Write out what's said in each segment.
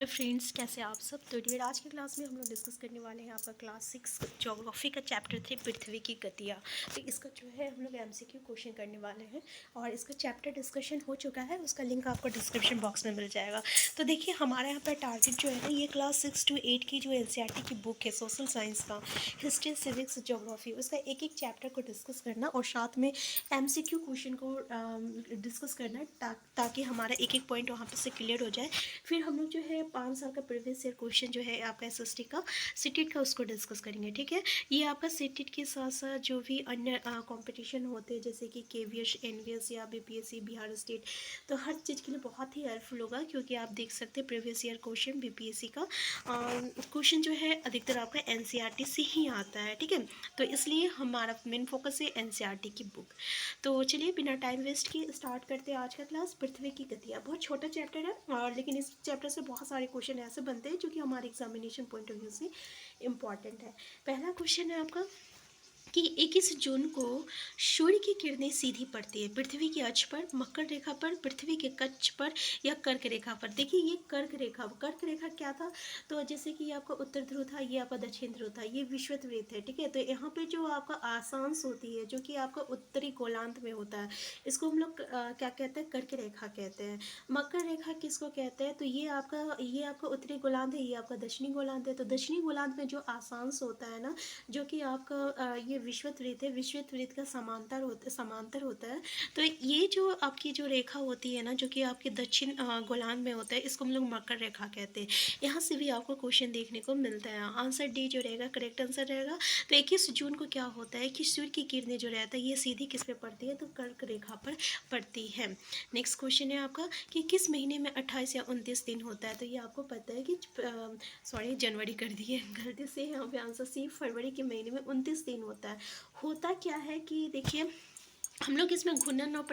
Friends, कैसे आप सब। तो डियर, आज की क्लास में हम लोग डिस्कस करने वाले हैं आपका क्लास 6 ज्योग्राफी का चैप्टर 3 पृथ्वी की गतियाँ। तो इसका जो है हम लोग एमसीक्यू क्वेश्चन करने वाले हैं और इसका चैप्टर डिस्कशन हो चुका है, उसका लिंक आपको डिस्क्रिप्शन बॉक्स में मिल जाएगा। तो देखिए, हमारे यहाँ पर टारगेट जो है ना, ये क्लास 6 to 8 की जो एनसीईआरटी की बुक है सोशल साइंस का, हिस्ट्री, सिविक्स, ज्योग्राफी, उसका एक एक चैप्टर को डिस्कस करना और साथ में एमसीक्यू क्वेश्चन को डिस्कस करना ताकि हमारा एक एक पॉइंट वहाँ पर से क्लियर हो जाए। फिर हम लोग जो है 5 साल का प्रीवियस ईयर क्वेश्चन जो है आपका एसएसटी का, सीटेट का, उसको डिस्कस करेंगे। ठीक है, ये आपका सीटेट के साथ साथ जो भी अन्य कंपटीशन होते हैं जैसे कि केवीएस, एनवीएस या बीपीएससी, बिहार स्टेट, तो हर चीज़ के लिए बहुत ही हेल्पफुल होगा, क्योंकि आप देख सकते हैं प्रीवियस ईयर क्वेश्चन बीपीएससी का क्वेश्चन जो है अधिकतर आपका एनसीईआरटी से ही आता है। ठीक है, तो इसलिए हमारा मेन फोकस है एनसीईआरटी की बुक। तो चलिए बिना टाइम वेस्ट किए स्टार्ट करते हैं आज का क्लास। पृथ्वी की गतियाँ बहुत छोटा चैप्टर है और लेकिन इस चैप्टर से बहुत सारे क्वेश्चन ऐसे बनते हैं जो कि हमारे एग्जामिनेशन पॉइंट ऑफ व्यू से इम्पॉर्टेंट है। पहला क्वेश्चन है आपका कि 21 जून को सूर्य की किरणें सीधी पड़ती है पृथ्वी की अक्ष पर, मकर रेखा पर, पृथ्वी के कक्ष पर या कर्क रेखा पर। देखिए, ये कर्क रेखा क्या था, तो जैसे कि ये आपका उत्तर ध्रुव था, ये आपका दक्षिण ध्रुव था, ये विषुवत वृत्त है। ठीक है, तो यहाँ पे जो आपका आसांश होती है जो कि आपका उत्तरी गोलार्ध में होता है, इसको हम लोग क्या कहते हैं, कर्क रेखा कहते हैं। मकर रेखा किसको कहते हैं, तो ये आपका उत्तरी गोलार्ध है, ये आपका दक्षिणी गोलार्ध है। तो दक्षिणी गोलार्ध में जो आसांश होता है ना, जो कि आपका ये विषुवत वृत्त है, विषुवत वृत्त का समांतर होता है। तो ये जो आपकी जो रेखा होती है ना, जो कि आपके दक्षिण गोलार्ध में होता है, इसको हम लोग मकर रेखा कहते हैं। यहाँ से भी आपको क्वेश्चन देखने को मिलता है। आंसर डी जो रहेगा करेक्ट आंसर रहेगा। तो 21 जून को क्या होता है कि सूर्य की किरणें जो रहता है ये सीधी किस पे पड़ती है, तो कर्क रेखा पर पड़ती है। नेक्स्ट क्वेश्चन है आपका कि किस महीने में 28 या 29 दिन होता है। तो ये आपको पता है कि सॉरी, जनवरी कर दिए गलती से, यहाँ पे आंसर सी, फरवरी के महीने में 29 दिन होता है। होता क्या है कि देखिए, हम लोग इसमें घूर्णन और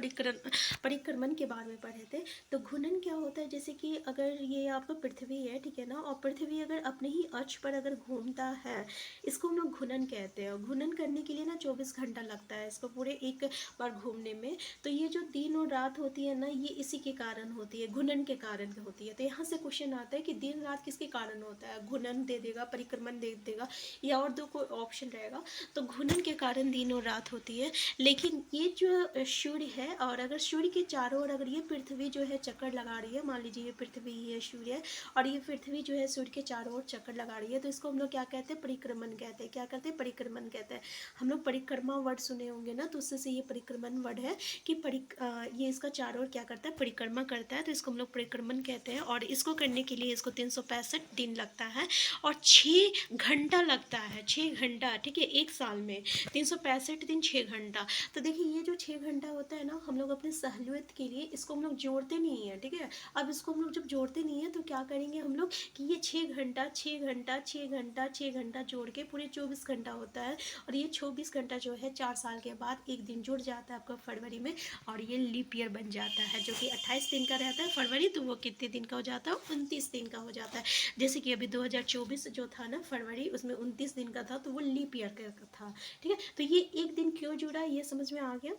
परिक्रमण के बारे में पढ़े थे। तो घूर्णन क्या होता है, जैसे कि अगर ये आपका पृथ्वी है, ठीक है ना, और पृथ्वी अगर अपने ही अक्ष पर अगर घूमता है, इसको हम लोग घूर्णन कहते हैं। घूर्णन करने के लिए ना 24 घंटा लगता है इसको पूरे एक बार घूमने में। तो ये जो दिन और रात होती है ना, ये इसी के कारण होती है, घूर्णन के कारण होती है। तो यहाँ से क्वेश्चन आता है कि दिन रात किसके कारण होता है, घूर्णन दे देगा, परिक्रमण दे देगा, या और दो कोई ऑप्शन रहेगा। तो घूर्णन के कारण दिन और रात होती है। लेकिन ये जो सूर्य है, और अगर सूर्य के चारों ओर अगर ये पृथ्वी जो है चक्कर लगा रही है, मान लीजिए ये पृथ्वी है, सूर्य है, और ये पृथ्वी जो है सूर्य के चारों ओर चक्कर लगा रही है, तो इसको हम लोग क्या कहते हैं, परिक्रमण कहते हैं। क्या कहते हैं, परिक्रमण कहते हैं। हम लोग परिक्रमा वर्ड सुने होंगे ना, तो उससे से ये परिक्रमण वर्ड है कि ये इसका चारों ओर क्या करता है, परिक्रमा करता है, तो इसको हम लोग परिक्रमण कहते हैं। और इसको करने के लिए इसको 365 दिन लगता है और 6 घंटा लगता है, 6 घंटा। ठीक है, एक साल में 365 दिन 6 घंटा। तो देखिए, ये जो 6 घंटा होता है ना, हम लोग अपने सहूलियत के लिए इसको हम लोग जोड़ते नहीं है। ठीक है, अब इसको हम लोग जब जोड़ते नहीं है तो क्या करेंगे हम लोग कि ये 6 घंटा 6 घंटा 6 घंटा 6 घंटा जोड़ के पूरे 24 घंटा होता है। और ये 24 घंटा जो है 4 साल के बाद एक दिन जुड़ जाता है आपका फरवरी में, और ये लीप ईयर बन जाता है, जो कि 28 दिन का रहता है फरवरी, तो वो कितने दिन का हो जाता है, 29 दिन का हो जाता है। जैसे कि अभी 2024 जो था ना फरवरी, उसमें 29 दिन का था, तो वो लीप ईयर का था। ठीक है, तो ये एक दिन क्यों जुड़ा, ये समझ में आ गया,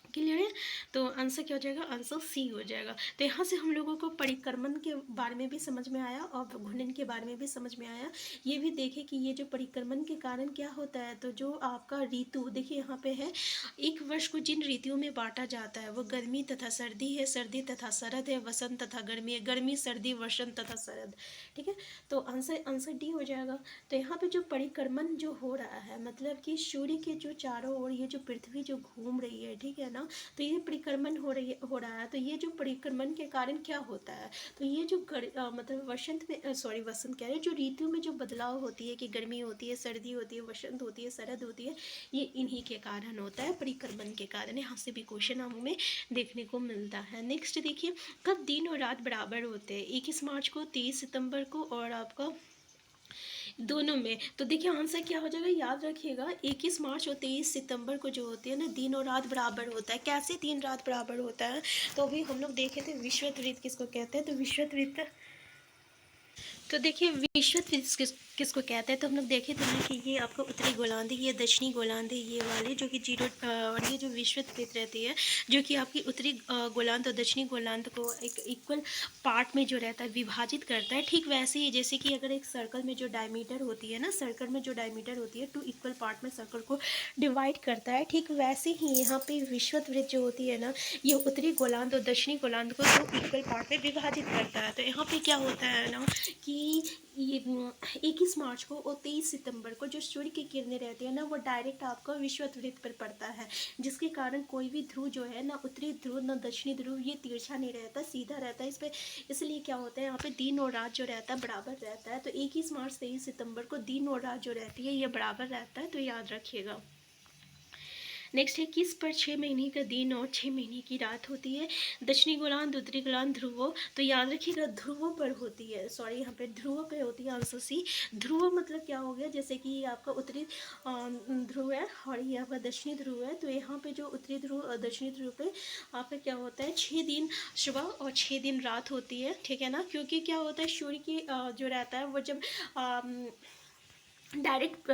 क्लियर है। तो आंसर क्या हो जाएगा, आंसर सी हो जाएगा। तो यहाँ से हम लोगों को परिक्रमण के बारे में भी समझ में आया और घूर्णन के बारे में भी समझ में आया। ये भी देखे कि ये जो परिक्रमण के कारण क्या होता है, तो जो आपका ऋतु देखिए यहाँ पे है, एक वर्ष को जिन ऋतुओं में बांटा जाता है वो गर्मी तथा सर्दी है, सर्दी तथा शरद है, वसंत तथा गर्मी है, गर्मी सर्दी वसंत तथा शरद। ठीक है, तो आंसर डी हो जाएगा। तो यहाँ पे जो परिक्रमण जो हो रहा है, मतलब कि सूर्य के जो चारों ओर ये जो पृथ्वी जो घूम रही है, ठीक है ना, तो ये परिक्रमण हो रहा है। तो ये जो परिक्रमण के कारण क्या होता है, तो ये जो मतलब वसंत कह रहे हैं, जो ऋतु में जो बदलाव होती है कि गर्मी होती है, सर्दी होती है, वसंत होती है, शरद होती है, ये इन्हीं के कारण होता है, परिक्रमण के कारण। यहाँ से भी क्वेश्चन हमें देखने को मिलता है। नेक्स्ट देखिए, कब दिन और रात बराबर होते हैं, 21 मार्च को, 23 सितंबर को, और आपका दोनों में। तो देखिए आंसर क्या हो जाएगा, याद रखिएगा, 21 मार्च और 23 सितंबर को जो होती है ना, दिन और रात बराबर होता है। कैसे दिन रात बराबर होता है, तो अभी हम लोग देखे थे विषुवत वृत्त किसको कहते हैं, तो विषुवत वृत्त तो देखिए विषुवत किसको कहते हैं, तो हम लोग देखे थे ना कि ये आपका उत्तरी गोलार्ध, ये दक्षिणी गोलार्ध, ये वाले जो कि जीरो, और ये जो विषुवत रहती है जो कि आपकी उत्तरी गोलार्ध और दक्षिणी गोलार्ध को एक इक्वल पार्ट में जो रहता है विभाजित करता है। ठीक वैसे ही जैसे कि अगर एक सर्कल में जो डायमीटर होती है ना, सर्कल में जो डायमीटर होती है 2 इक्वल पार्ट में सर्कल को डिवाइड करता है, ठीक वैसे ही यहाँ पे विषुवत वृत्त जो होती है ना, ये उत्तरी गोलार्ध और दक्षिणी गोलार्ध को 2 इक्वल पार्ट में विभाजित करता है। तो यहाँ पे क्या होता है ना कि ये 21 मार्च को और 23 सितंबर को जो सूर्य की किरणें रहती है ना, वो डायरेक्ट आपका विषुवत वृत्त पर पड़ता है, जिसके कारण कोई भी ध्रुव जो है ना, उत्तरी ध्रुव ना दक्षिणी ध्रुव, ये तिरछा नहीं रहता, सीधा रहता है इस पर। इसलिए क्या होता है यहाँ पे दिन और रात जो रहता है बराबर रहता है। तो 21 मार्च 23 सितंबर को दिन और रात जो रहती है ये बराबर रहता है, तो याद रखिएगा। नेक्स्ट है किस पर 6 महीने का दिन और 6 महीने की रात होती है, दक्षिणी गोलार्ध, उत्तरी गोलार्ध, ध्रुवों। तो याद रखिएगा ध्रुवों पर होती है, सॉरी यहाँ पे ध्रुवों पे होती है, आंसर सी। ध्रुव मतलब क्या हो गया, जैसे कि ये आपका उत्तरी ध्रुव है और ये आपका दक्षिणी ध्रुव है। तो यहाँ पे जो उत्तरी ध्रुव और दक्षिणी ध्रुव पे आपका क्या होता है, 6 दिन सुबह और 6 दिन रात होती है, ठीक है ना। क्योंकि क्या होता है सूर्य की जो रहता है वो जब डायरेक्ट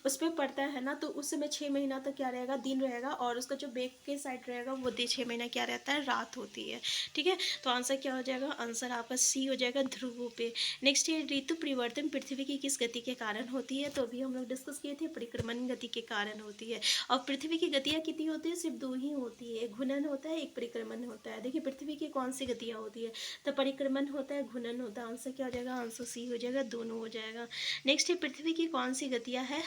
उस पर पड़ता है ना, तो उस समय 6 महीना तक क्या रहेगा, दिन रहेगा, और उसका जो बैक के साइड रहेगा वो 6 महीना क्या रहता है, रात होती है, ठीक है। तो आंसर क्या हो जाएगा, आंसर आपका सी हो जाएगा, ध्रुवों पे। नेक्स्ट है ऋतु परिवर्तन पृथ्वी की किस गति के कारण होती है, तो अभी हम लोग डिस्कस किए थे, परिक्रमण गति के कारण होती है। और पृथ्वी की गतियाँ कितनी होती है, सिर्फ 2 ही होती है, एक घूर्णन होता है, एक परिक्रमण होता है। देखिए पृथ्वी की कौन सी गतियाँ होती है, तो परिक्रमण होता है, घूर्णन होता है। आंसर क्या हो जाएगा, आंसर सी हो जाएगा, दोनों हो जाएगा। नेक्स्ट है पृथ्वी की कौन सी गतियाँ है,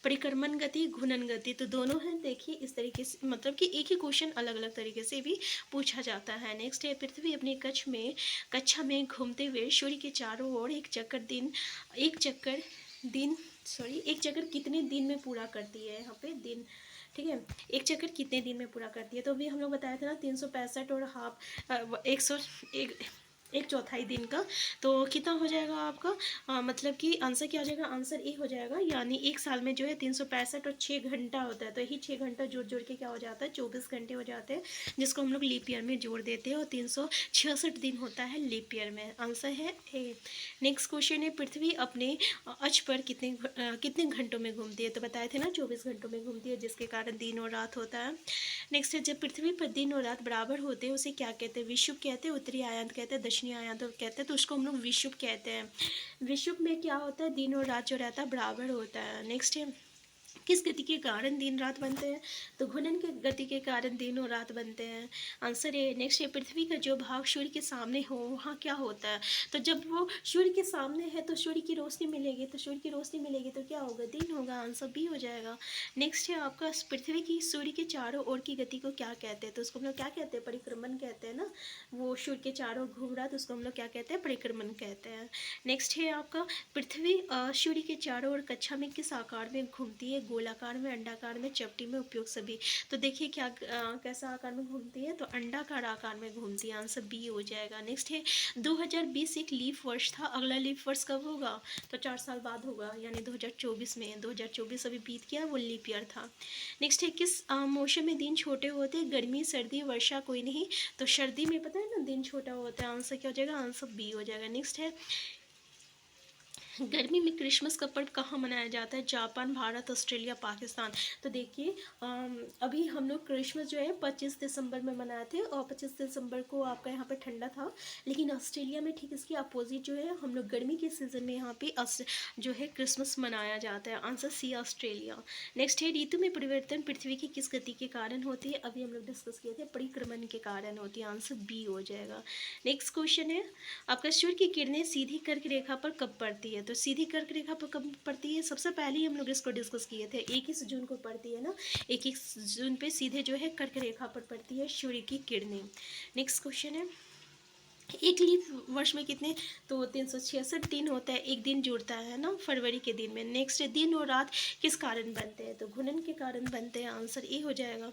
परिक्रमण गति, घूर्णन गति, तो दोनों हैं। देखिए इस तरीके से, मतलब कि एक ही क्वेश्चन अलग अलग तरीके से भी पूछा जाता है। नेक्स्ट है पृथ्वी अपनी कक्षा में घूमते हुए सूर्य के चारों ओर एक चक्कर कितने दिन में पूरा करती है, यहाँ पे दिन, ठीक है, एक चक्कर कितने दिन में पूरा करती है। तो अभी हम लोग बताए थे ना 365 और हाफ 1 चौथाई दिन का, तो कितना हो जाएगा आपका, मतलब कि आंसर क्या हो जाएगा, आंसर ए हो जाएगा। यानी एक साल में जो है 365 और 6 घंटा होता है, तो यही 6 घंटा जोड़ के क्या हो जाता है, 24 घंटे हो जाते हैं, जिसको हम लोग लीप ईयर में जोड़ देते हैं, और 366 दिन होता है लीप ईयर में। आंसर है ए। नेक्स्ट क्वेश्चन है पृथ्वी अपने अक्ष पर कितने घंटों में घूमती है, तो बताए थे ना 24 घंटों में घूमती है, जिसके कारण दिन और रात होता है। नेक्स्ट है जब पृथ्वी पर दिन और रात बराबर होते हैं उसे क्या कहते हैं, विषुव कहते हैं, उत्तरी आयांत कहते हैं, दक्षिणी आयांत कहते हैं, तो उसको हम लोग विषुव कहते हैं। विषुव में क्या होता है, दिन और रात जो रहता है बराबर होता है। नेक्स्ट है किस गति के कारण दिन रात बनते हैं, तो घूर्णन के गति के कारण दिन और रात बनते हैं। आंसर है। नेक्स्ट है पृथ्वी का जो भाग सूर्य के सामने हो वहाँ क्या होता है, तो जब वो सूर्य के सामने है तो सूर्य की रोशनी मिलेगी, तो सूर्य की रोशनी मिलेगी तो क्या होगा, दिन होगा। आंसर बी हो जाएगा। नेक्स्ट है आपका पृथ्वी की सूर्य के चारों ओर की गति को क्या कहते हैं, तो उसको हम लोग क्या कहते हैं, परिक्रमण कहते हैं ना। वो सूर्य के चारों ओर घूम रहा है तो उसको हम लोग क्या कहते हैं, परिक्रमण कहते हैं। नेक्स्ट है आपका पृथ्वी सूर्य के चारों ओर कक्षा में किस आकार में घूमती है, गोलाकार में, अंडाकार में, चपटी में, उपयोग सभी। तो देखिए क्या कैसा आकार में घूमती है, तो अंडाकार आकार में घूमती है। आंसर बी हो जाएगा। नेक्स्ट है 2020 एक लीप वर्ष था, अगला लीप वर्ष कब होगा, तो 4 साल बाद होगा, यानी 2024 में। 2024 अभी बीत गया, वो लीप ईयर था। नेक्स्ट है किस मौसम में दिन छोटे होते हैं, गर्मी, सर्दी, वर्षा, कोई नहीं, तो सर्दी में पता है ना दिन छोटा होता है। आंसर क्या हो जाएगा, आंसर बी हो जाएगा। नेक्स्ट है गर्मी में क्रिसमस का पर्व कहाँ मनाया जाता है, जापान, भारत, ऑस्ट्रेलिया, पाकिस्तान। तो देखिए अभी हम लोग क्रिसमस जो है 25 दिसंबर में मनाए थे, और 25 दिसंबर को आपका यहाँ पे ठंडा था, लेकिन ऑस्ट्रेलिया में ठीक इसके अपोजिट जो है हम लोग गर्मी के सीज़न में यहाँ पे जो है क्रिसमस मनाया जाता है। Answer C, Australia. नेक्स्ट है ऋतु में परिवर्तन पृथ्वी की किस गति के कारण होती है, अभी हम लोग डिस्कस किए थे, परिक्रमण के कारण होती है। आंसर बी हो जाएगा। नेक्स्ट क्वेश्चन है आपका सूर्य की किरणें सीधी कर्क रेखा पर कब पड़ती है, तो सीधी कर्क रेखा पर कब पड़ती है, सबसे पहले ही हम लोग इसको डिस्कस किए थे, 21 जून को पड़ती है ना, 21 जून पे सीधे जो है कर्क रेखा पर पड़ती है सूर्य की किरणें। नेक्स्ट क्वेश्चन है एक लीप वर्ष में कितने, तो 366 दिन होता है, एक दिन जुड़ता है ना फरवरी के दिन में। नेक्स्ट दिन और रात किस कारण बनते हैं, तो घूर्णन के कारण बनते हैं। आंसर ए हो जाएगा।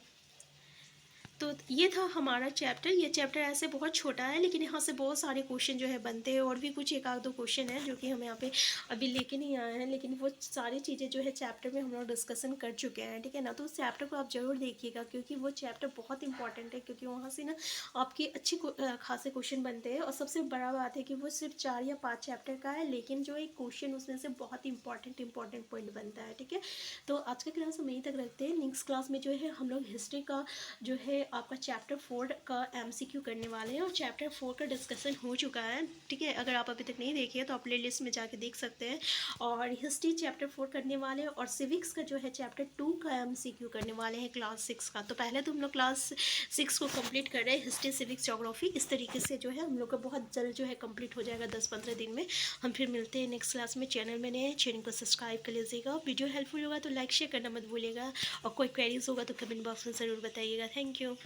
तो ये था हमारा चैप्टर। ये चैप्टर ऐसे बहुत छोटा है, लेकिन यहाँ से बहुत सारे क्वेश्चन जो है बनते हैं, और भी कुछ एक आध दो क्वेश्चन है जो कि हम यहाँ पे अभी लेके नहीं आए हैं, लेकिन वो सारी चीज़ें जो है चैप्टर में हम लोग डिस्कशन कर चुके हैं, ठीक है ना। तो उस चैप्टर को आप जरूर देखिएगा, क्योंकि वो चैप्टर बहुत इंपॉर्टेंट है, क्योंकि वहाँ से ना आपके अच्छे खासे क्वेश्चन बनते हैं। और सबसे बड़ा बात है कि वो सिर्फ 4 या 5 चैप्टर का है, लेकिन जो एक क्वेश्चन उसमें से बहुत इंपॉर्टेंट पॉइंट बनता है, ठीक है। तो आज का क्लास हम यहीं तक रखते हैं। नेक्स्ट क्लास में जो है हम लोग हिस्ट्री का जो है आपका चैप्टर 4 का MCQ करने वाले हैं, और चैप्टर 4 का डिस्कशन हो चुका है, ठीक है। अगर आप अभी तक नहीं देखिए तो आप प्ले लिस्ट में जाके देख सकते हैं। और हिस्ट्री चैप्टर 4 करने वाले हैं, और सिविक्स का जो है चैप्टर 2 का MCQ करने वाले हैं क्लास 6 का। तो पहले तो हम लोग क्लास 6 को कंप्लीट कर रहे हैं, हिस्ट्री सिविक्स ज्योग्राफी। इस तरीके से जो है हम लोग का बहुत जल्द जो है कंप्लीट हो जाएगा, 10-15 दिन में। हम फिर मिलते हैं नेक्स्ट क्लास में। चैनल में नए, चैनल को सब्सक्राइब कर लीजिएगा। वीडियो हेल्पफुल होगा तो लाइक शेयर करना मत भूलिएगा, और कोई क्वेरीज होगा तो कमेंट बॉक्स में ज़रूर बताइएगा। Thank you.